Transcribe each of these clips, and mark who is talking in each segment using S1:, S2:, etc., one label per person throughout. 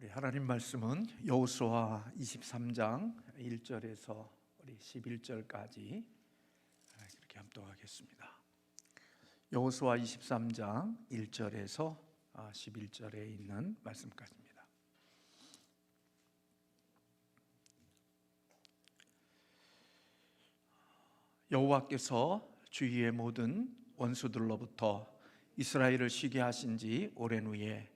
S1: 우리 하나님 말씀은 여호수아 23장 1절에서 우리 11절까지 이렇게 함독하겠습니다. 여호수아 23장 1절에서 11절에 있는 말씀까지입니다. 여호와께서 주위의 모든 원수들로부터 이스라엘을 쉬게 하신 지 오랜 후에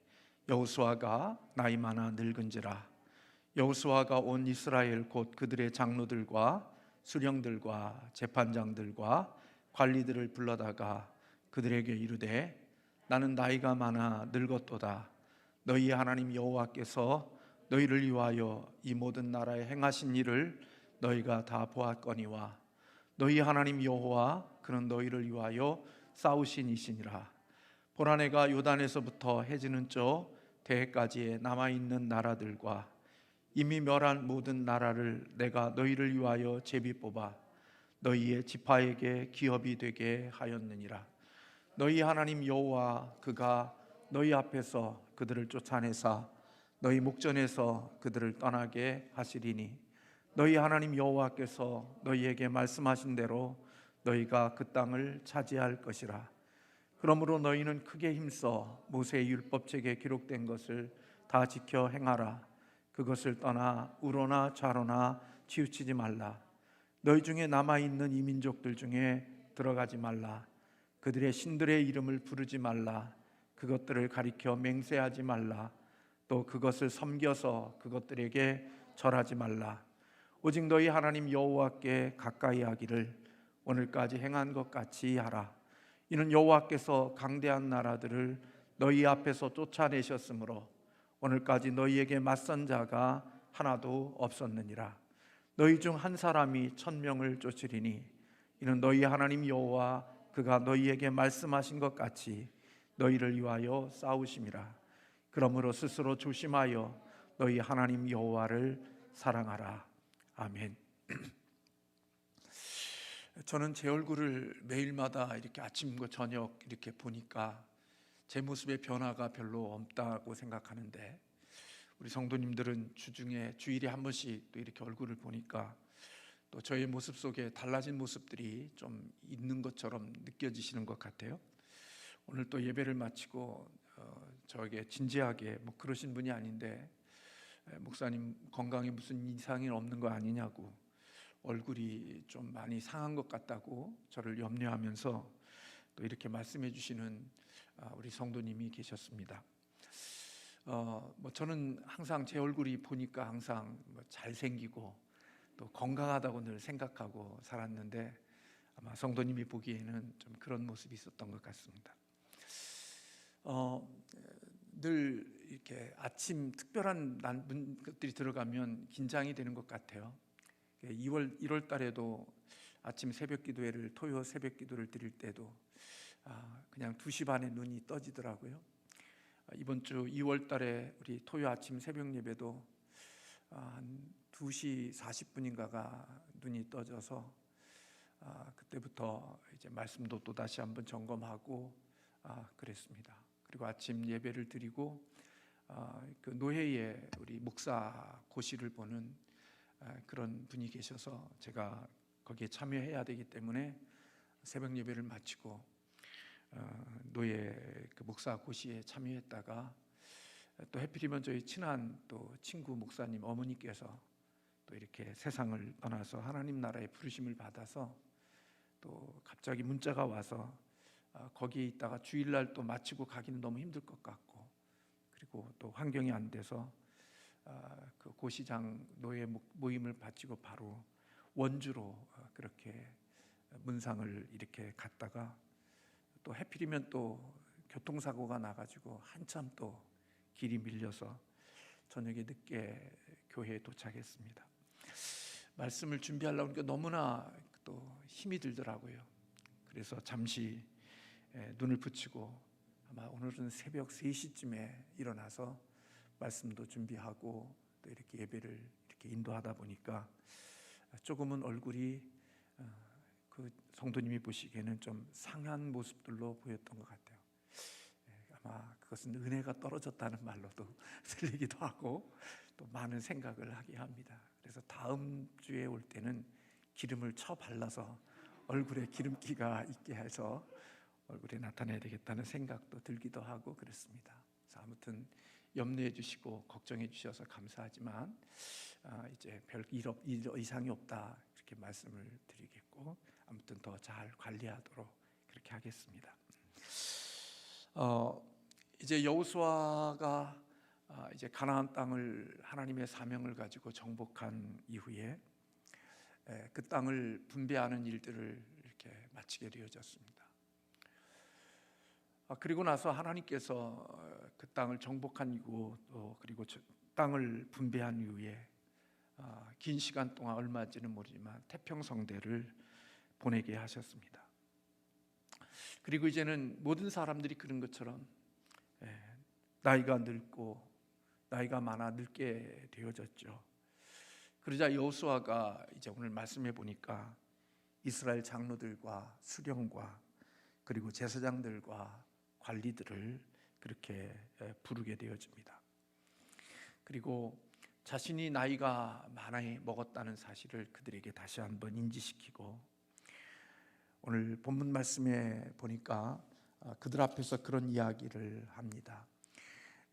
S1: 여호수아가 나이 많아 늙은지라 여호수아가 온 이스라엘 곧 그들의 장로들과 수령들과 재판장들과 관리들을 불러다가 그들에게 이르되 나는 나이가 많아 늙었도다. 너희 하나님 여호와께서 너희를 위하여 이 모든 나라에 행하신 일을 너희가 다 보았거니와 너희 하나님 여호와 그는 너희를 위하여 싸우신 이시니라. 보라 내가 요단에서부터 해지는 저 대해까지의 남아있는 나라들과 이미 멸한 모든 나라를 내가 너희를 위하여 제비 뽑아 너희의 지파에게 기업이 되게 하였느니라. 너희 하나님 여호와 그가 너희 앞에서 그들을 쫓아내사 너희 목전에서 그들을 떠나게 하시리니 너희 하나님 여호와께서 너희에게 말씀하신 대로 너희가 그 땅을 차지할 것이라. 그러므로 너희는 크게 힘써 모세의 율법책에 기록된 것을 다 지켜 행하라. 그것을 떠나 우로나 좌로나 치우치지 말라. 너희 중에 남아있는 이 민족들 중에 들어가지 말라. 그들의 신들의 이름을 부르지 말라. 그것들을 가리켜 맹세하지 말라. 또 그것을 섬겨서 그것들에게 절하지 말라. 오직 너희 하나님 여호와께 가까이 하기를 오늘까지 행한 것 같이 하라. 이는 여호와께서 강대한 나라들을 너희 앞에서 쫓아내셨으므로 오늘까지 너희에게 맞선 자가 하나도 없었느니라. 너희 중 한 사람이 1000명을 쫓으리니 이는 너희 하나님 여호와 그가 너희에게 말씀하신 것 같이 너희를 위하여 싸우심이라. 그러므로 스스로 조심하여 너희 하나님 여호와를 사랑하라. 아멘. 저는 제 얼굴을 매일마다 이렇게 아침과 저녁 이렇게 보니까 제 모습의 변화가 별로 없다고 생각하는데, 우리 성도님들은 주중에 주일에 한 번씩 또 이렇게 얼굴을 보니까 또 저의 모습 속에 달라진 모습들이 좀 있는 것처럼 느껴지시는 것 같아요. 오늘 또 예배를 마치고 저에게 진지하게 그러신 분이 아닌데, 목사님 건강에 무슨 이상이 없는 거 아니냐고, 얼굴이 좀 많이 상한 것 같다고 저를 염려하면서 또 이렇게 말씀해 주시는 우리 성도님이 계셨습니다. 저는 항상 제 얼굴이 보니까 항상 잘생기고 또 건강하다고 늘 생각하고 살았는데, 아마 성도님이 보기에는 좀 그런 모습이 있었던 것 같습니다. 늘 이렇게 아침 특별한 것들이 들어가면 긴장이 되는 것 같아요. 1월 달에도 아침 새벽 기도회를, 토요 새벽 기도를 드릴 때도 그냥 2시 반에 눈이 떠지더라고요. 이번 주 2월 달에 우리 토요 아침 새벽 예배도 한 2시 40분인가가 눈이 떠져서 그때부터 이제 말씀도 또 다시 한번 점검하고 그랬습니다. 그리고 아침 예배를 드리고 그 노회에 우리 목사 고시를 보는 그런 분이 계셔서 제가 거기에 참여해야 되기 때문에 새벽 예배를 마치고 노예 그 목사 고시에 참여했다가 또 해필이면 저희 친한 또 친구 목사님 어머니께서 또 이렇게 세상을 떠나서 하나님 나라의 부르심을 받아서 또 갑자기 문자가 와서 거기에 있다가 주일날 또 마치고 가기는 너무 힘들 것 같고, 그리고 또 환경이 안 돼서 그 고시장 노예 모임을 바치고 바로 원주로 그렇게 문상을 이렇게 갔다가 또 해필이면 또 교통사고가 나가지고 한참 또 길이 밀려서 저녁에 늦게 교회에 도착했습니다. 말씀을 준비하려고 하니까 너무나 또 힘이 들더라고요. 그래서 잠시 눈을 붙이고 아마 오늘은 새벽 3시쯤에 일어나서 말씀도 준비하고 또 이렇게 예배를 이렇게 인도하다 보니까 조금은 얼굴이 그 성도님이 보시기에는 좀 상한 모습들로 보였던 것 같아요. 아마 그것은 은혜가 떨어졌다는 말로도 들리기도 하고 또 많은 생각을 하게 합니다. 그래서 다음 주에 올 때는 기름을 쳐 발라서 얼굴에 기름기가 있게 해서 얼굴에 나타내야 되겠다는 생각도 들기도 하고 그렇습니다. 그래서 아무튼 염려해 주시고 걱정해 주셔서 감사하지만 이제 별 일 이상이 없다 이렇게 말씀을 드리겠고, 아무튼 더 잘 관리하도록 그렇게 하겠습니다. 이제 여호수아가 이제 가나안 땅을 하나님의 사명을 가지고 정복한 이후에 그 땅을 분배하는 일들을 이렇게 마치게 되어졌습니다. 그리고 나서 하나님께서 그 땅을 정복한 이후 또 그리고 땅을 분배한 이후에 긴 시간 동안 얼마인지는 모르지만 태평성대를 보내게 하셨습니다. 그리고 이제는 모든 사람들이 그런 것처럼 나이가 늙고 나이가 많아 늙게 되어졌죠. 그러자 여호수아가 이제 오늘 말씀해 보니까 이스라엘 장로들과 수령과 그리고 제사장들과 관리들을 그렇게 부르게 되어집니다. 그리고 자신이 나이가 많이 먹었다는 사실을 그들에게 다시 한번 인지시키고, 오늘 본문 말씀에 보니까 그들 앞에서 그런 이야기를 합니다.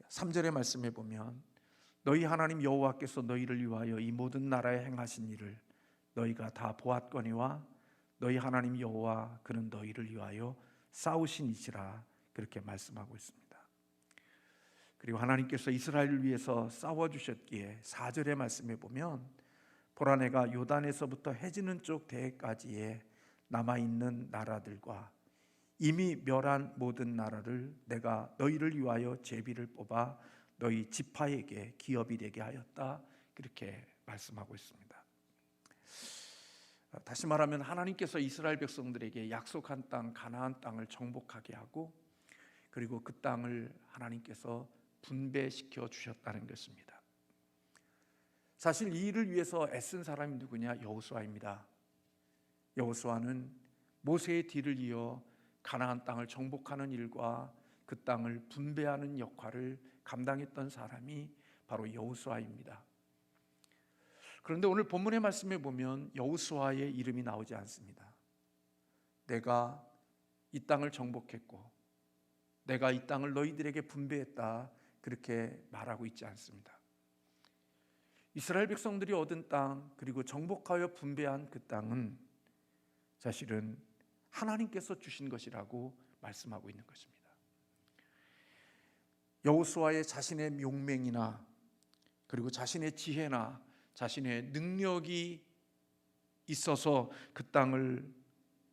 S1: 3절의 말씀에 보면 너희 하나님 여호와께서 너희를 위하여 이 모든 나라에 행하신 일을 너희가 다 보았거니와 너희 하나님 여호와 그는 너희를 위하여 싸우신 이시라, 그렇게 말씀하고 있습니다. 그리고 하나님께서 이스라엘을 위해서 싸워주셨기에 4절의 말씀에 보면 보라 내가 요단에서부터 해지는 쪽 대해까지의 남아있는 나라들과 이미 멸한 모든 나라를 내가 너희를 위하여 제비를 뽑아 너희 지파에게 기업이 되게 하였다, 그렇게 말씀하고 있습니다. 다시 말하면 하나님께서 이스라엘 백성들에게 약속한 땅 가나안 땅을 정복하게 하고 그리고 그 땅을 하나님께서 분배시켜 주셨다는 것입니다. 사실 이 일을 위해서 애쓴 사람이 누구냐? 여호수아입니다. 여호수아는 모세의 뒤를 이어 가나안 땅을 정복하는 일과 그 땅을 분배하는 역할을 감당했던 사람이 바로 여호수아입니다. 그런데 오늘 본문의 말씀에 보면 여호수아의 이름이 나오지 않습니다. 내가 이 땅을 정복했고 내가 이 땅을 너희들에게 분배했다, 그렇게 말하고 있지 않습니다. 이스라엘 백성들이 얻은 땅 그리고 정복하여 분배한 그 땅은 사실은 하나님께서 주신 것이라고 말씀하고 있는 것입니다. 여호수아의 자신의 명명이나 그리고 자신의 지혜나 자신의 능력이 있어서 그 땅을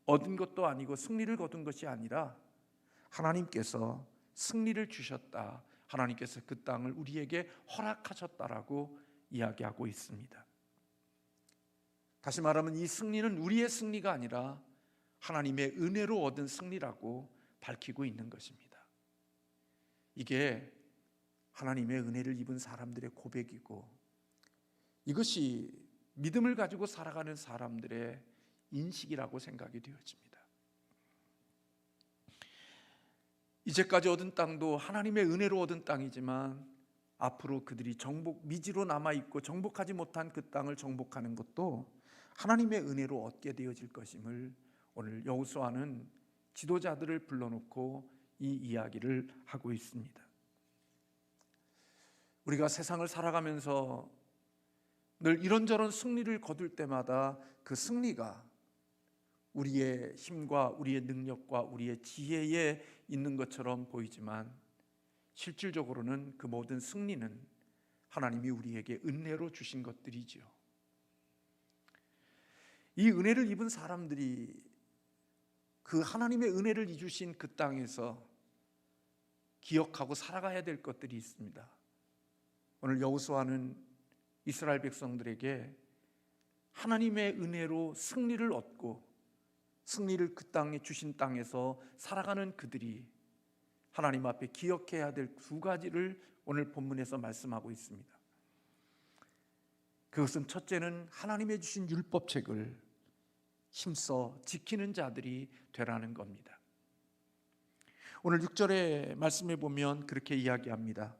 S1: 얻은 것도 아니고 승리를 거둔 것이 아니라 하나님께서 승리를 주셨다, 하나님께서 그 땅을 우리에게 허락하셨다라고 이야기하고 있습니다. 다시 말하면 이 승리는 우리의 승리가 아니라 하나님의 은혜로 얻은 승리라고 밝히고 있는 것입니다. 이게 하나님의 은혜를 입은 사람들의 고백이고 이것이 믿음을 가지고 살아가는 사람들의 인식이라고 생각이 되어집니다. 이제까지 얻은 땅도 하나님의 은혜로 얻은 땅이지만 앞으로 그들이 미지로 남아있고 정복하지 못한 그 땅을 정복하는 것도 하나님의 은혜로 얻게 되어질 것임을 오늘 여호수아는 지도자들을 불러놓고 이 이야기를 하고 있습니다. 우리가 세상을 살아가면서 늘 이런저런 승리를 거둘 때마다 그 승리가 우리의 힘과 우리의 능력과 우리의 지혜에 있는 것처럼 보이지만 실질적으로는 그 모든 승리는 하나님이 우리에게 은혜로 주신 것들이지요. 이 은혜를 입은 사람들이 그 하나님의 은혜를 주신 그 땅에서 기억하고 살아가야 될 것들이 있습니다. 오늘 여호수아는 이스라엘 백성들에게 하나님의 은혜로 승리를 얻고 승리를 그 땅에 주신 땅에서 살아가는 그들이 하나님 앞에 기억해야 될 두 가지를 오늘 본문에서 말씀하고 있습니다. 그것은 첫째는 하나님의 주신 율법책을 힘써 지키는 자들이 되라는 겁니다. 오늘 6절의 말씀에 보면 그렇게 이야기합니다.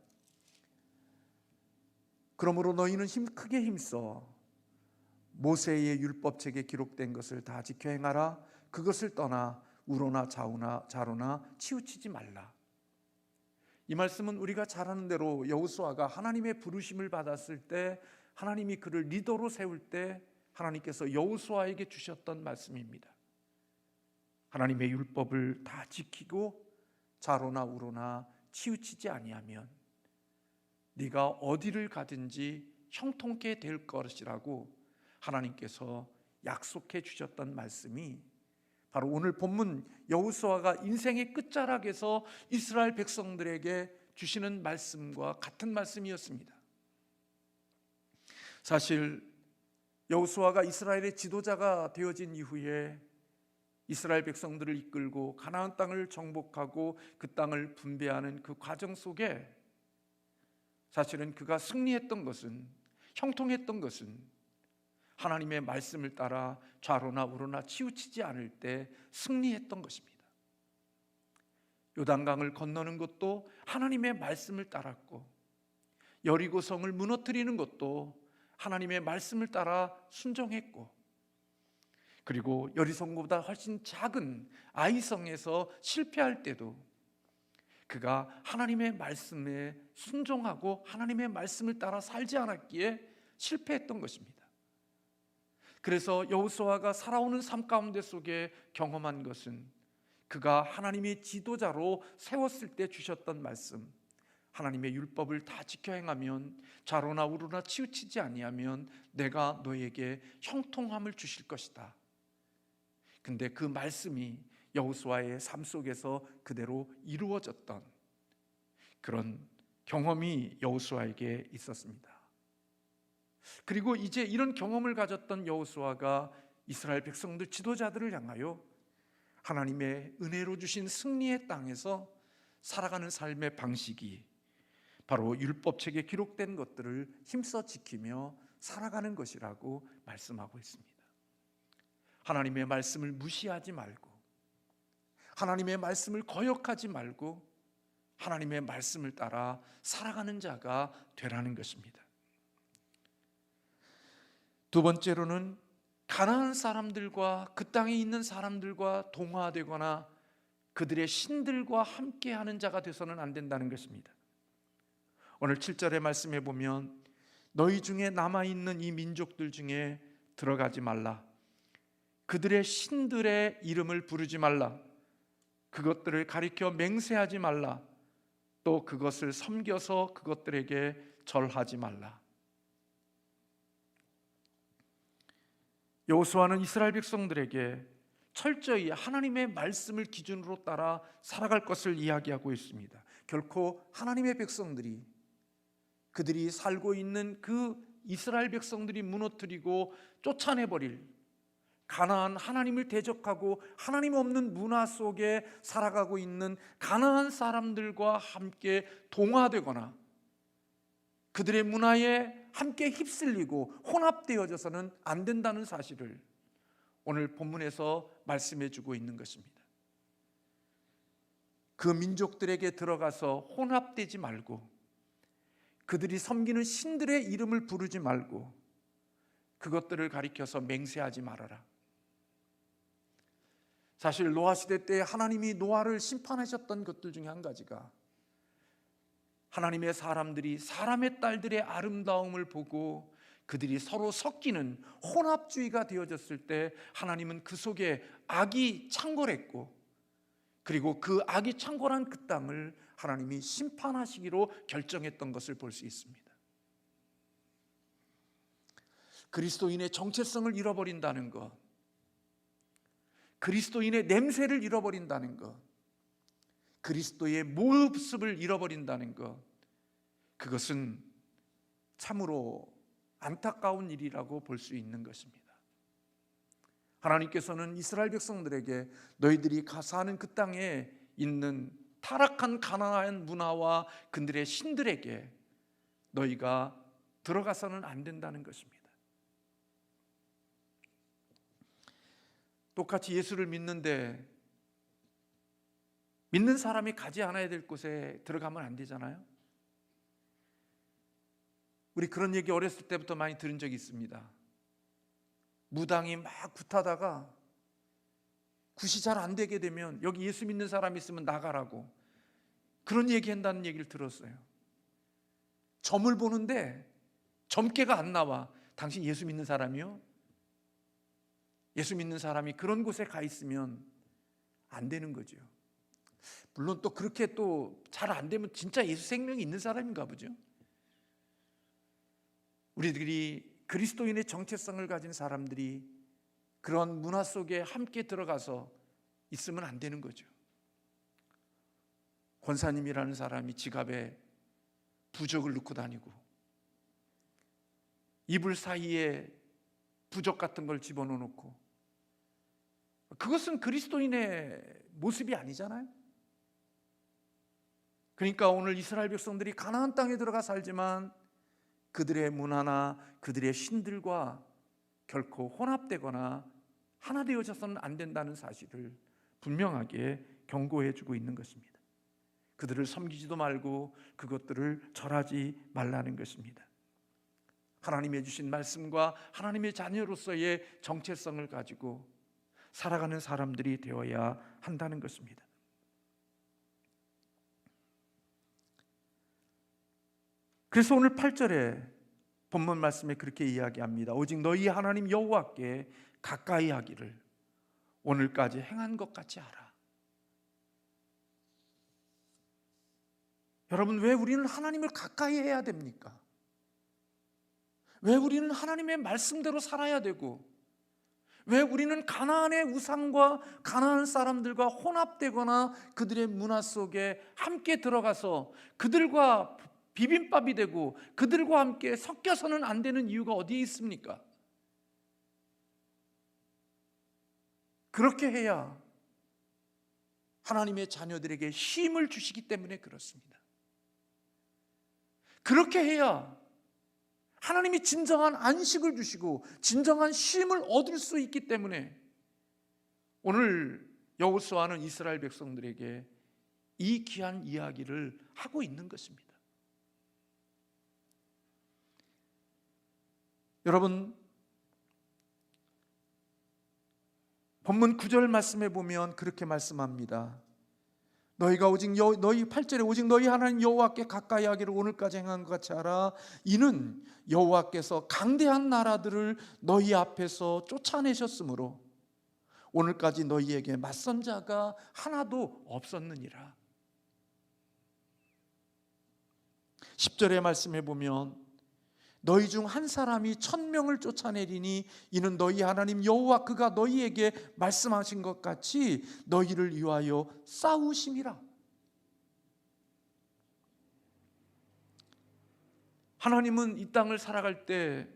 S1: 그러므로 너희는 크게 힘써 모세의 율법책에 기록된 것을 다 지켜 행하라. 그것을 떠나 우로나 좌로나 치우치지 말라. 이 말씀은 우리가 잘 아는 대로 여호수아가 하나님의 부르심을 받았을 때, 하나님이 그를 리더로 세울 때 하나님께서 여호수아에게 주셨던 말씀입니다. 하나님의 율법을 다 지키고 좌로나 우로나 치우치지 아니하면 네가 어디를 가든지 형통케 될 것이라고 하나님께서 약속해 주셨던 말씀이 바로 오늘 본문 여호수아가 인생의 끝자락에서 이스라엘 백성들에게 주시는 말씀과 같은 말씀이었습니다. 사실 여호수아가 이스라엘의 지도자가 되어진 이후에 이스라엘 백성들을 이끌고 가나안 땅을 정복하고 그 땅을 분배하는 그 과정 속에 사실은 그가 승리했던 것은, 형통했던 것은 하나님의 말씀을 따라 좌로나 우로나 치우치지 않을 때 승리했던 것입니다. 요단강을 건너는 것도 하나님의 말씀을 따랐고, 여리고성을 무너뜨리는 것도 하나님의 말씀을 따라 순종했고, 그리고 여리성보다 훨씬 작은 아이성에서 실패할 때도 그가 하나님의 말씀에 순종하고 하나님의 말씀을 따라 살지 않았기에 실패했던 것입니다. 그래서 여호수아가 살아오는 삶 가운데 속에 경험한 것은 그가 하나님의 지도자로 세웠을 때 주셨던 말씀, 하나님의 율법을 다 지켜 행하면 좌로나 우로나 치우치지 아니하면 내가 너에게 형통함을 주실 것이다. 근데 그 말씀이 여호수아의 삶 속에서 그대로 이루어졌던 그런 경험이 여호수아에게 있었습니다. 그리고 이제 이런 경험을 가졌던 여호수아가 이스라엘 백성들 지도자들을 향하여 하나님의 은혜로 주신 승리의 땅에서 살아가는 삶의 방식이 바로 율법책에 기록된 것들을 힘써 지키며 살아가는 것이라고 말씀하고 있습니다. 하나님의 말씀을 무시하지 말고, 하나님의 말씀을 거역하지 말고 하나님의 말씀을 따라 살아가는 자가 되라는 것입니다. 두 번째로는 가나안 사람들과 그 땅에 있는 사람들과 동화되거나 그들의 신들과 함께하는 자가 되서는 안 된다는 것입니다. 오늘 7절의 말씀에 보면 너희 중에 남아있는 이 민족들 중에 들어가지 말라. 그들의 신들의 이름을 부르지 말라. 그것들을 가리켜 맹세하지 말라. 또 그것을 섬겨서 그것들에게 절하지 말라. 여호수아는 이스라엘 백성들에게 철저히 하나님의 말씀을 기준으로 따라 살아갈 것을 이야기하고 있습니다. 결코 하나님의 백성들이, 그들이 살고 있는 그 이스라엘 백성들이 무너뜨리고 쫓아내버릴 가나안, 하나님을 대적하고 하나님 없는 문화 속에 살아가고 있는 가나안 사람들과 함께 동화되거나 그들의 문화에 함께 휩쓸리고 혼합되어져서는 안 된다는 사실을 오늘 본문에서 말씀해 주고 있는 것입니다. 그 민족들에게 들어가서 혼합되지 말고 그들이 섬기는 신들의 이름을 부르지 말고 그것들을 가리켜서 맹세하지 말아라. 사실 노아 시대 때 하나님이 노아를 심판하셨던 것들 중에 한 가지가 하나님의 사람들이 사람의 딸들의 아름다움을 보고 그들이 서로 섞이는 혼합주의가 되어졌을 때 하나님은 그 속에 악이 창궐했고, 그리고 그 악이 창궐한 그 땅을 하나님이 심판하시기로 결정했던 것을 볼 수 있습니다. 그리스도인의 정체성을 잃어버린다는 것, 그리스도인의 냄새를 잃어버린다는 것, 그리스도의 모습을 잃어버린다는 것, 그것은 참으로 안타까운 일이라고 볼 수 있는 것입니다. 하나님께서는 이스라엘 백성들에게 너희들이 사는 그 땅에 있는 타락한 가나안 문화와 그들의 신들에게 너희가 들어가서는 안 된다는 것입니다. 똑같이 예수를 믿는데 믿는 사람이 가지 않아야 될 곳에 들어가면 안 되잖아요. 우리 그런 얘기 어렸을 때부터 많이 들은 적이 있습니다. 무당이 막 굿하다가 굿이 잘 안 되게 되면 여기 예수 믿는 사람이 있으면 나가라고 그런 얘기 한다는 얘기를 들었어요. 점을 보는데 점괘가 안 나와. 당신 예수 믿는 사람이요? 예수 믿는 사람이 그런 곳에 가 있으면 안 되는 거죠. 물론 또 그렇게 또 잘 안 되면 진짜 예수 생명이 있는 사람인가 보죠. 우리들이 그리스도인의 정체성을 가진 사람들이 그런 문화 속에 함께 들어가서 있으면 안 되는 거죠. 권사님이라는 사람이 지갑에 부적을 넣고 다니고 이불 사이에 부적 같은 걸 집어넣고, 그것은 그리스도인의 모습이 아니잖아요. 그러니까 오늘 이스라엘 백성들이 가나안 땅에 들어가 살지만 그들의 문화나 그들의 신들과 결코 혼합되거나 하나 되어져서는 안 된다는 사실을 분명하게 경고해 주고 있는 것입니다. 그들을 섬기지도 말고 그것들을 절하지 말라는 것입니다. 하나님의 주신 말씀과 하나님의 자녀로서의 정체성을 가지고 살아가는 사람들이 되어야 한다는 것입니다. 그래서 오늘 8절에 본문 말씀에 그렇게 이야기합니다. 오직 너희 하나님 여호와께 가까이 하기를 오늘까지 행한 것 같이 하라. 여러분, 왜 우리는 하나님을 가까이 해야 됩니까? 왜 우리는 하나님의 말씀대로 살아야 되고, 왜 우리는 가나안의 우상과 가나안 사람들과 혼합되거나 그들의 문화 속에 함께 들어가서 그들과 비빔밥이 되고 그들과 함께 섞여서는 안 되는 이유가 어디에 있습니까? 그렇게 해야 하나님의 자녀들에게 힘을 주시기 때문에 그렇습니다. 그렇게 해야 하나님이 진정한 안식을 주시고 진정한 쉼을 얻을 수 있기 때문에 오늘 여호수아는 이스라엘 백성들에게 이 귀한 이야기를 하고 있는 것입니다. 여러분, 본문 9절 말씀에 보면 그렇게 말씀합니다. 너희가 오직 너희 8절에 오직 너희 하나님 여호와께 가까이 하기를 오늘까지 행한 것 같이 하라. 이는 여호와께서 강대한 나라들을 너희 앞에서 쫓아내셨으므로 오늘까지 너희에게 맞선 자가 하나도 없었느니라. 10절의 말씀에 보면 너희 중 한 사람이 1000명을 쫓아내리니 이는 너희 하나님 여호와 그가 너희에게 말씀하신 것 같이 너희를 위하여 싸우심이라. 하나님은 이 땅을 살아갈 때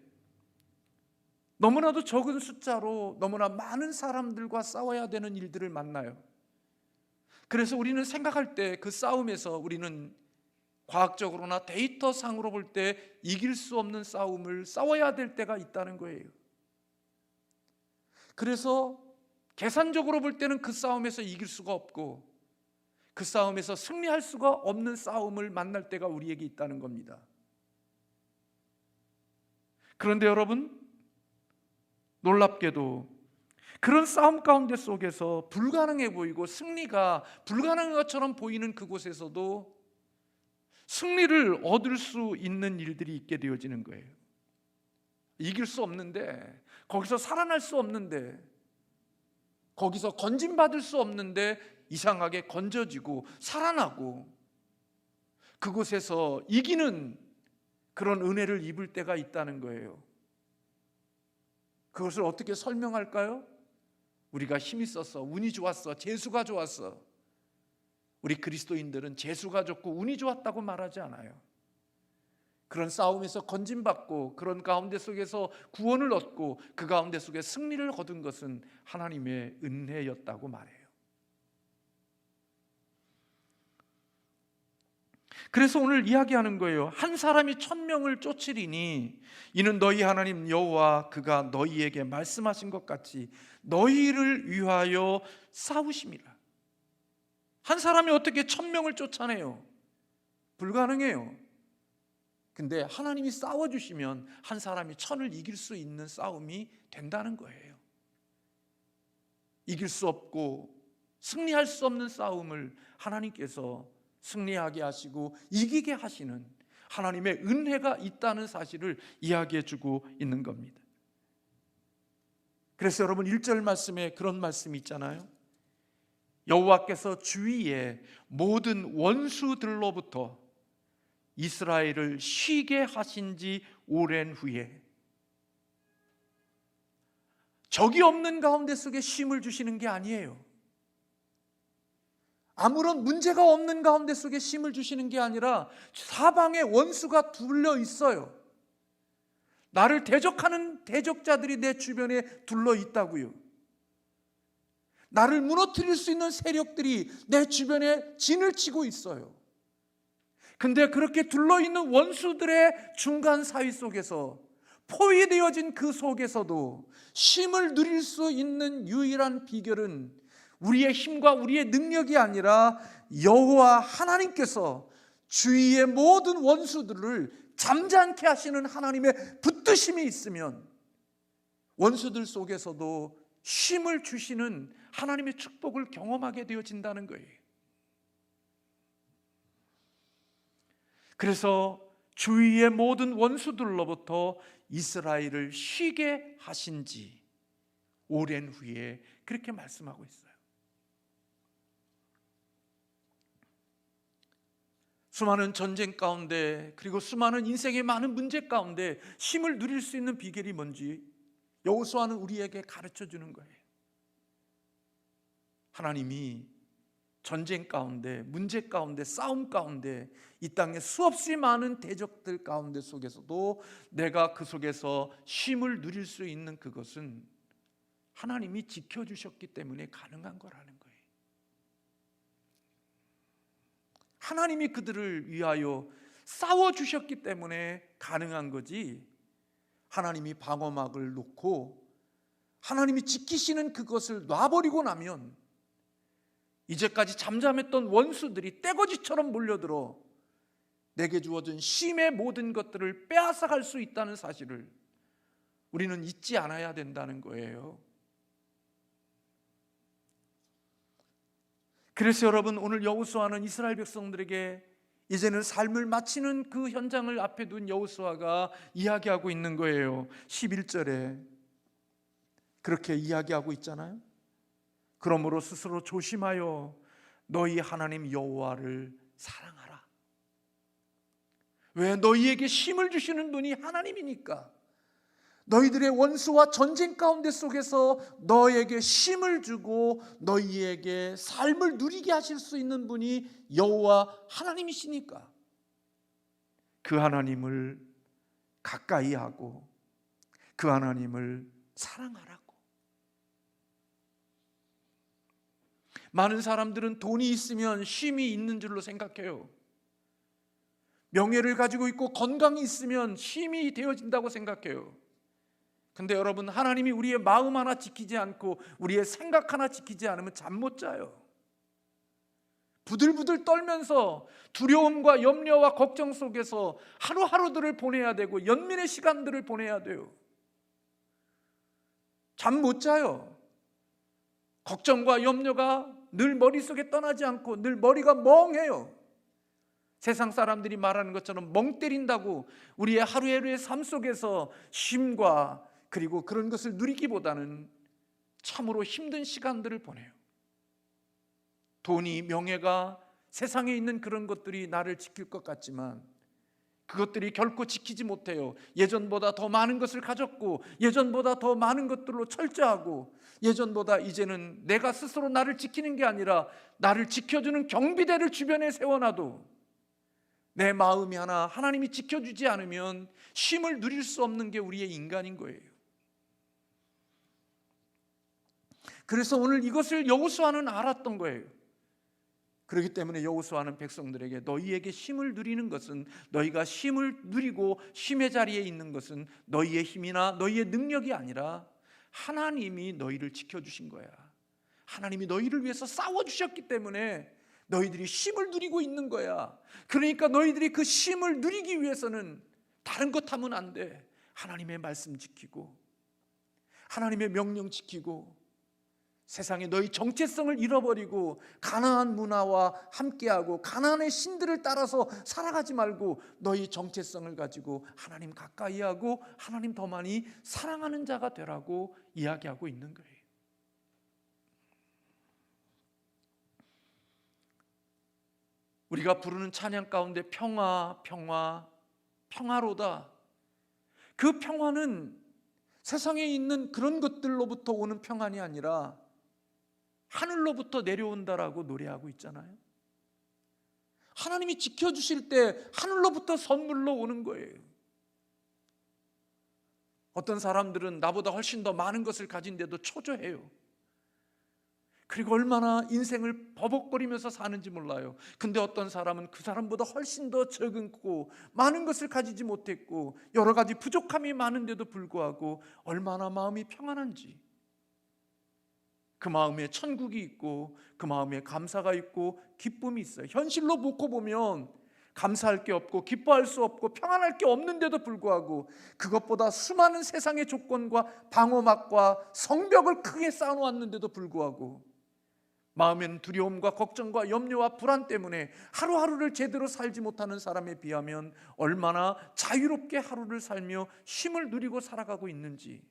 S1: 너무나도 적은 숫자로 너무나 많은 사람들과 싸워야 되는 일들을 만나요. 그래서 우리는 생각할 때 그 싸움에서 우리는 과학적으로나 데이터상으로 볼 때 이길 수 없는 싸움을 싸워야 될 때가 있다는 거예요. 그래서 계산적으로 볼 때는 그 싸움에서 이길 수가 없고 그 싸움에서 승리할 수가 없는 싸움을 만날 때가 우리에게 있다는 겁니다. 그런데 여러분, 놀랍게도 그런 싸움 가운데 속에서 불가능해 보이고 승리가 불가능한 것처럼 보이는 그곳에서도 승리를 얻을 수 있는 일들이 있게 되어지는 거예요. 이길 수 없는데, 거기서 살아날 수 없는데, 거기서 건진받을 수 없는데 이상하게 건져지고 살아나고 그곳에서 이기는 그런 은혜를 입을 때가 있다는 거예요. 그것을 어떻게 설명할까요? 우리가 힘이 있었어, 운이 좋았어, 재수가 좋았어. 우리 그리스도인들은 재수가 좋고 운이 좋았다고 말하지 않아요. 그런 싸움에서 건진받고 그런 가운데 속에서 구원을 얻고 그 가운데 속에 승리를 거둔 것은 하나님의 은혜였다고 말해요. 그래서 오늘 이야기하는 거예요. 한 사람이 1000명을 쫓으리니 이는 너희 하나님 여호와 그가 너희에게 말씀하신 것 같이 너희를 위하여 싸우심이라. 한 사람이 어떻게 1000명을 쫓아내요? 불가능해요. 근데 하나님이 싸워주시면 한 사람이 1000을 이길 수 있는 싸움이 된다는 거예요. 이길 수 없고 승리할 수 없는 싸움을 하나님께서 승리하게 하시고 이기게 하시는 하나님의 은혜가 있다는 사실을 이야기해 주고 있는 겁니다. 그래서 여러분 1절 말씀에 그런 말씀이 있잖아요. 여호와께서 주위의 모든 원수들로부터 이스라엘을 쉬게 하신 지 오랜 후에, 적이 없는 가운데 속에 쉼을 주시는 게 아니에요. 아무런 문제가 없는 가운데 속에 쉼을 주시는 게 아니라 사방에 원수가 둘러 있어요. 나를 대적하는 대적자들이 내 주변에 둘러 있다고요. 나를 무너뜨릴 수 있는 세력들이 내 주변에 진을 치고 있어요. 근데 그렇게 둘러있는 원수들의 중간 사이 속에서, 포위되어진 그 속에서도 쉼을 누릴 수 있는 유일한 비결은 우리의 힘과 우리의 능력이 아니라 여호와 하나님께서 주위의 모든 원수들을 잠잠케 하시는 하나님의 붙드심이 있으면 원수들 속에서도 쉼을 주시는 하나님의 축복을 경험하게 되어진다는 거예요. 그래서 주위의 모든 원수들로부터 이스라엘을 쉬게 하신 지 오랜 후에 그렇게 말씀하고 있어요. 수많은 전쟁 가운데, 그리고 수많은 인생의 많은 문제 가운데 쉼을 누릴 수 있는 비결이 뭔지 여호수아는 우리에게 가르쳐 주는 거예요. 하나님이 전쟁 가운데, 문제 가운데, 싸움 가운데, 이 땅에 수없이 많은 대적들 가운데 속에서도 내가 그 속에서 쉼을 누릴 수 있는 그것은 하나님이 지켜주셨기 때문에 가능한 거라는 거예요. 하나님이 그들을 위하여 싸워주셨기 때문에 가능한 거지, 하나님이 방어막을 놓고 하나님이 지키시는 그것을 놔버리고 나면 이제까지 잠잠했던 원수들이 떼거지처럼 몰려들어 내게 주어진 쉼의 모든 것들을 빼앗아갈 수 있다는 사실을 우리는 잊지 않아야 된다는 거예요. 그래서 여러분, 오늘 여호수아는 이스라엘 백성들에게 이제는 삶을 마치는 그 현장을 앞에 둔 여호수아가 이야기하고 있는 거예요. 11절에 그렇게 이야기하고 있잖아요. 그러므로 스스로 조심하여 너희 하나님 여호와를 사랑하라. 왜? 너희에게 쉼을 주시는 분이 하나님이니까. 너희들의 원수와 전쟁 가운데 속에서 너희에게 쉼을 주고 너희에게 삶을 누리게 하실 수 있는 분이 여호와 하나님이시니까 그 하나님을 가까이 하고 그 하나님을 사랑하라고. 많은 사람들은 돈이 있으면 쉼이 있는 줄로 생각해요. 명예를 가지고 있고 건강이 있으면 쉼이 되어진다고 생각해요. 근데 여러분, 하나님이 우리의 마음 하나 지키지 않고 우리의 생각 하나 지키지 않으면 잠 못 자요. 부들부들 떨면서 두려움과 염려와 걱정 속에서 하루하루들을 보내야 되고 연민의 시간들을 보내야 돼요. 잠 못 자요. 걱정과 염려가 늘 머릿속에 떠나지 않고 늘 머리가 멍해요. 세상 사람들이 말하는 것처럼 멍 때린다고 우리의 하루하루의 삶 속에서 쉼과 그리고 그런 것을 누리기보다는 참으로 힘든 시간들을 보내요. 돈이, 명예가, 세상에 있는 그런 것들이 나를 지킬 것 같지만 그것들이 결코 지키지 못해요. 예전보다 더 많은 것을 가졌고 예전보다 더 많은 것들로 철저하고 예전보다 이제는 내가 스스로 나를 지키는 게 아니라 나를 지켜주는 경비대를 주변에 세워놔도 내 마음이 하나 하나님이 지켜주지 않으면 쉼을 누릴 수 없는 게 우리의 인간인 거예요. 그래서 오늘 이것을 여호수아는 알았던 거예요. 그렇기 때문에 여호수아는 백성들에게 너희에게 쉼을 누리는 것은, 너희가 쉼을 누리고 쉼의 자리에 있는 것은 너희의 힘이나 너희의 능력이 아니라 하나님이 너희를 지켜주신 거야. 하나님이 너희를 위해서 싸워주셨기 때문에 너희들이 쉼을 누리고 있는 거야. 그러니까 너희들이 그 쉼을 누리기 위해서는 다른 것 하면 안 돼. 하나님의 말씀 지키고 하나님의 명령 지키고 세상에 너희 정체성을 잃어버리고 가나안 문화와 함께하고 가나안의 신들을 따라서 살아가지 말고 너희 정체성을 가지고 하나님 가까이 하고 하나님 더 많이 사랑하는 자가 되라고 이야기하고 있는 거예요. 우리가 부르는 찬양 가운데 평화, 평화, 평화로다. 그 평화는 세상에 있는 그런 것들로부터 오는 평안이 아니라 하늘로부터 내려온다라고 노래하고 있잖아요. 하나님이 지켜주실 때 하늘로부터 선물로 오는 거예요. 어떤 사람들은 나보다 훨씬 더 많은 것을 가진데도 초조해요. 그리고 얼마나 인생을 버벅거리면서 사는지 몰라요. 근데 어떤 사람은 그 사람보다 훨씬 더 적은고 많은 것을 가지지 못했고 여러 가지 부족함이 많은데도 불구하고 얼마나 마음이 평안한지, 그 마음에 천국이 있고 그 마음에 감사가 있고 기쁨이 있어요. 현실로 놓고 보면 감사할 게 없고 기뻐할 수 없고 평안할 게 없는데도 불구하고 그것보다 수많은 세상의 조건과 방어막과 성벽을 크게 쌓아놓았는데도 불구하고 마음에는 두려움과 걱정과 염려와 불안 때문에 하루하루를 제대로 살지 못하는 사람에 비하면 얼마나 자유롭게 하루를 살며 쉼을 누리고 살아가고 있는지,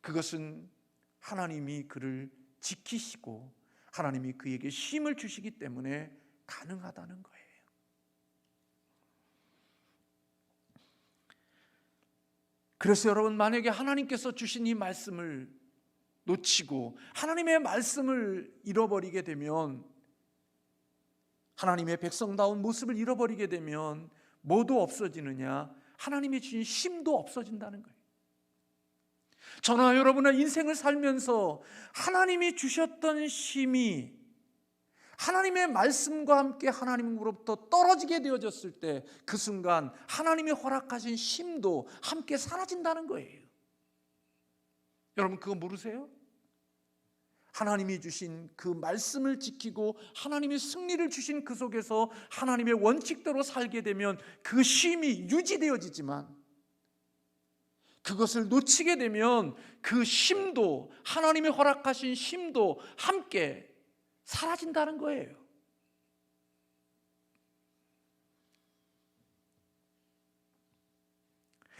S1: 그것은 하나님이 그를 지키시고 하나님이 그에게 쉼을 주시기 때문에 가능하다는 거예요. 그래서 여러분, 만약에 하나님께서 주신 이 말씀을 놓치고 하나님의 말씀을 잃어버리게 되면, 하나님의 백성다운 모습을 잃어버리게 되면 뭐도 없어지느냐? 하나님이 주신 쉼도 없어진다는 거예요. 저나 여러분의 인생을 살면서 하나님이 주셨던 쉼이 하나님의 말씀과 함께 하나님으로부터 떨어지게 되어졌을 때 그 순간 하나님이 허락하신 쉼도 함께 사라진다는 거예요. 여러분, 그거 모르세요? 하나님이 주신 그 말씀을 지키고 하나님이 승리를 주신 그 속에서 하나님의 원칙대로 살게 되면 그 쉼이 유지되어지지만, 그것을 놓치게 되면 그 쉼도, 하나님이 허락하신 쉼도 함께 사라진다는 거예요.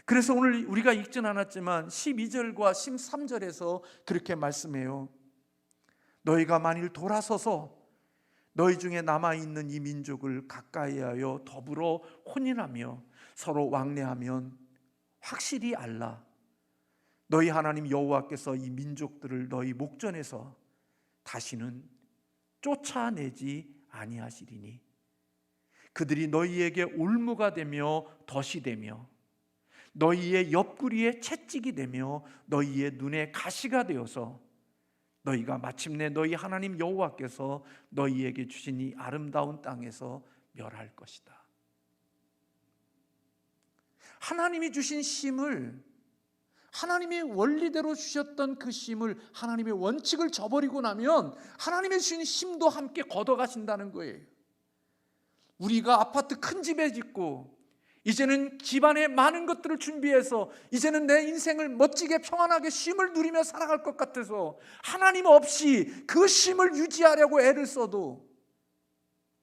S1: 그래서 오늘 우리가 읽진 않았지만 12절과 13절에서 그렇게 말씀해요. 너희가 만일 돌아서서 너희 중에 남아있는 이 민족을 가까이하여 더불어 혼인하며 서로 왕래하면 확실히 알라. 너희 하나님 여호와께서 이 민족들을 너희 목전에서 다시는 쫓아내지 아니하시리니 그들이 너희에게 올무가 되며 덫이 되며 너희의 옆구리에 채찍이 되며 너희의 눈에 가시가 되어서 너희가 마침내 너희 하나님 여호와께서 너희에게 주신 이 아름다운 땅에서 멸할 것이다. 하나님이 주신 쉼을, 하나님의 원리대로 주셨던 그 쉼을, 하나님의 원칙을 저버리고 나면 하나님의 주신 쉼도 함께 걷어가신다는 거예요. 우리가 아파트 큰 집에 짓고 이제는 집안에 많은 것들을 준비해서 이제는 내 인생을 멋지게 평안하게 쉼을 누리며 살아갈 것 같아서 하나님 없이 그 쉼을 유지하려고 애를 써도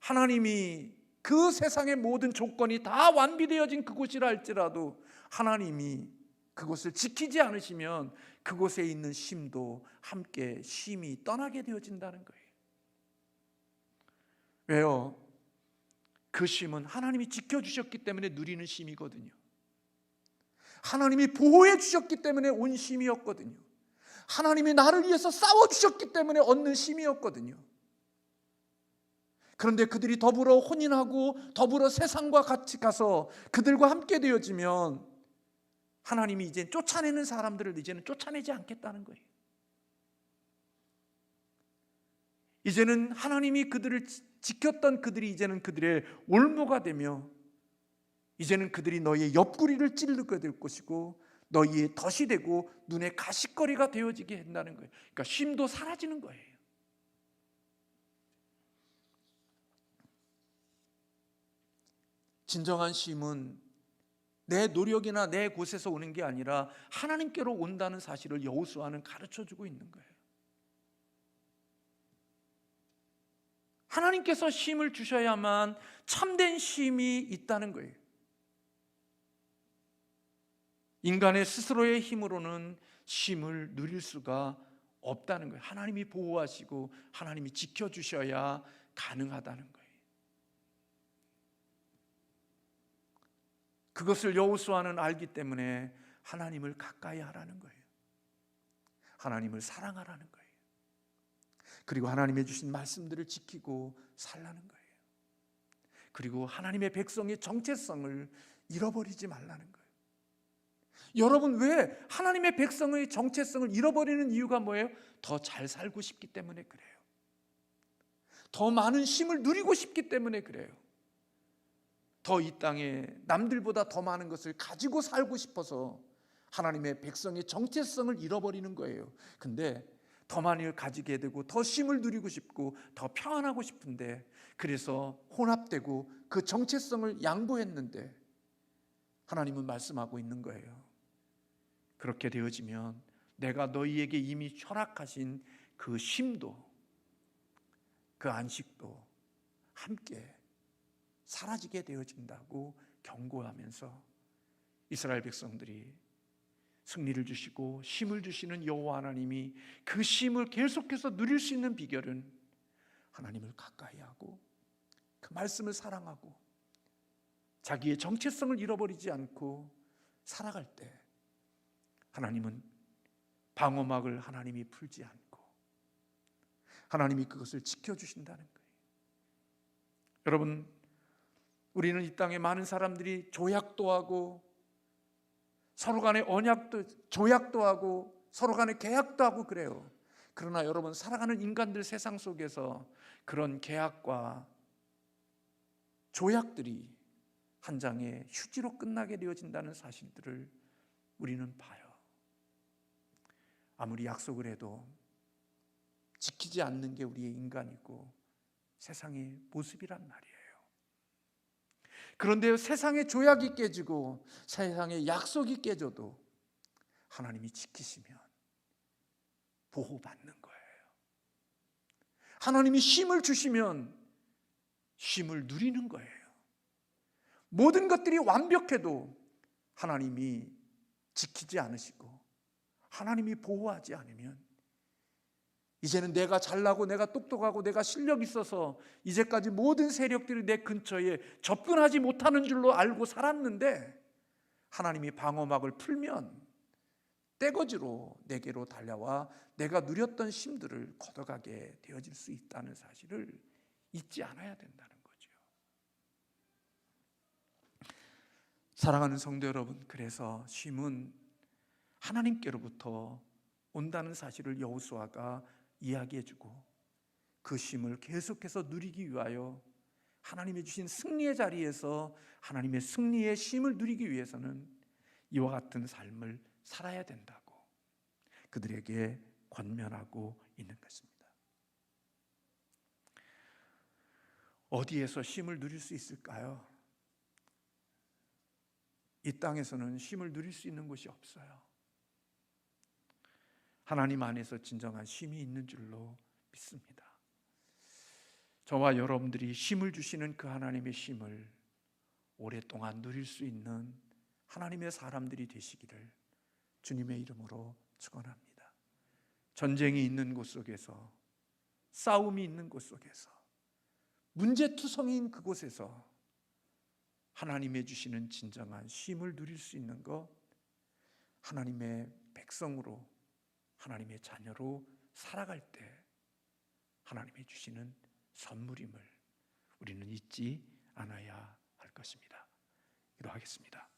S1: 하나님이 그 세상의 모든 조건이 다 완비되어진 그곳이라 할지라도 하나님이 그곳을 지키지 않으시면 그곳에 있는 쉼도 함께 쉼이 떠나게 되어진다는 거예요. 왜요? 그 쉼은 하나님이 지켜주셨기 때문에 누리는 쉼이거든요. 하나님이 보호해 주셨기 때문에 온 쉼이었거든요. 하나님이 나를 위해서 싸워주셨기 때문에 얻는 쉼이었거든요. 그런데 그들이 더불어 혼인하고 더불어 세상과 같이 가서 그들과 함께 되어지면 하나님이 이제 쫓아내는 사람들을 이제는 쫓아내지 않겠다는 거예요. 이제는 하나님이 그들을 지켰던 그들이 이제는 그들의 올무가 되며 이제는 그들이 너희의 옆구리를 찌르게 될 것이고 너희의 덫이 되고 눈에 가시거리가 되어지게 한다는 거예요. 그러니까 쉼도 사라지는 거예요. 진정한 쉼은 내 노력이나 내 곳에서 오는 게 아니라 하나님께로 온다는 사실을 여호수아는 가르쳐주고 있는 거예요. 하나님께서 쉼을 주셔야만 참된 쉼이 있다는 거예요. 인간의 스스로의 힘으로는 쉼을 누릴 수가 없다는 거예요. 하나님이 보호하시고 하나님이 지켜주셔야 가능하다는 거예요. 그것을 여호수아는 알기 때문에 하나님을 가까이 하라는 거예요. 하나님을 사랑하라는 거예요. 그리고 하나님의 주신 말씀들을 지키고 살라는 거예요. 그리고 하나님의 백성의 정체성을 잃어버리지 말라는 거예요. 여러분, 왜 하나님의 백성의 정체성을 잃어버리는 이유가 뭐예요? 더 잘 살고 싶기 때문에 그래요. 더 많은 쉼을 누리고 싶기 때문에 그래요. 더 이 땅에 남들보다 더 많은 것을 가지고 살고 싶어서 하나님의 백성의 정체성을 잃어버리는 거예요. 근데 더 많이 가지게 되고 더 쉼을 누리고 싶고 더 평안하고 싶은데, 그래서 혼합되고 그 정체성을 양보했는데 하나님은 말씀하고 있는 거예요. 그렇게 되어지면 내가 너희에게 이미 허락하신 그 쉼도 그 안식도 함께 사라지게 되어진다고 경고하면서 이스라엘 백성들이 승리를 주시고 쉼을 주시는 여호와 하나님이 그 쉼을 계속해서 누릴 수 있는 비결은 하나님을 가까이 하고 그 말씀을 사랑하고 자기의 정체성을 잃어버리지 않고 살아갈 때 하나님은 방어막을 하나님이 풀지 않고 하나님이 그것을 지켜주신다는 거예요. 여러분, 우리는 이 땅에 많은 사람들이 조약도 하고 서로 간에 언약도, 조약도 하고 서로 간에 계약도 하고 그래요. 그러나 여러분, 살아가는 인간들 세상 속에서 그런 계약과 조약들이 한 장의 휴지로 끝나게 되어진다는 사실들을 우리는 봐요. 아무리 약속을 해도 지키지 않는 게 우리의 인간이고 세상의 모습이란 말이에요. 그런데 세상의 조약이 깨지고 세상의 약속이 깨져도 하나님이 지키시면 보호받는 거예요. 하나님이 쉼을 주시면 쉼을 누리는 거예요. 모든 것들이 완벽해도 하나님이 지키지 않으시고 하나님이 보호하지 않으면 이제는 내가 잘나고 내가 똑똑하고 내가 실력 있어서 이제까지 모든 세력들이 내 근처에 접근하지 못하는 줄로 알고 살았는데 하나님이 방어막을 풀면 떼거지로 내게로 달려와 내가 누렸던 쉼들을 걷어가게 되어질 수 있다는 사실을 잊지 않아야 된다는 거죠. 사랑하는 성도 여러분, 그래서 쉼은 하나님께로부터 온다는 사실을 여호수아가 이야기해주고 그 쉼을 계속해서 누리기 위하여 하나님이 주신 승리의 자리에서 하나님의 승리의 쉼을 누리기 위해서는 이와 같은 삶을 살아야 된다고 그들에게 권면하고 있는 것입니다. 어디에서 쉼을 누릴 수 있을까요? 이 땅에서는 쉼을 누릴 수 있는 곳이 없어요. 하나님 안에서 진정한 쉼이 있는 줄로 믿습니다. 저와 여러분들이 쉼을 주시는 그 하나님의 쉼을 오랫동안 누릴 수 있는 하나님의 사람들이 되시기를 주님의 이름으로 축원합니다. 전쟁이 있는 곳 속에서, 싸움이 있는 곳 속에서, 문제투성이인 그곳에서 하나님의 주시는 진정한 쉼을 누릴 수 있는 것, 하나님의 백성으로 하나님의 자녀로 살아갈 때 하나님이 주시는 선물임을 우리는 잊지 않아야 할 것입니다. 기도하겠습니다.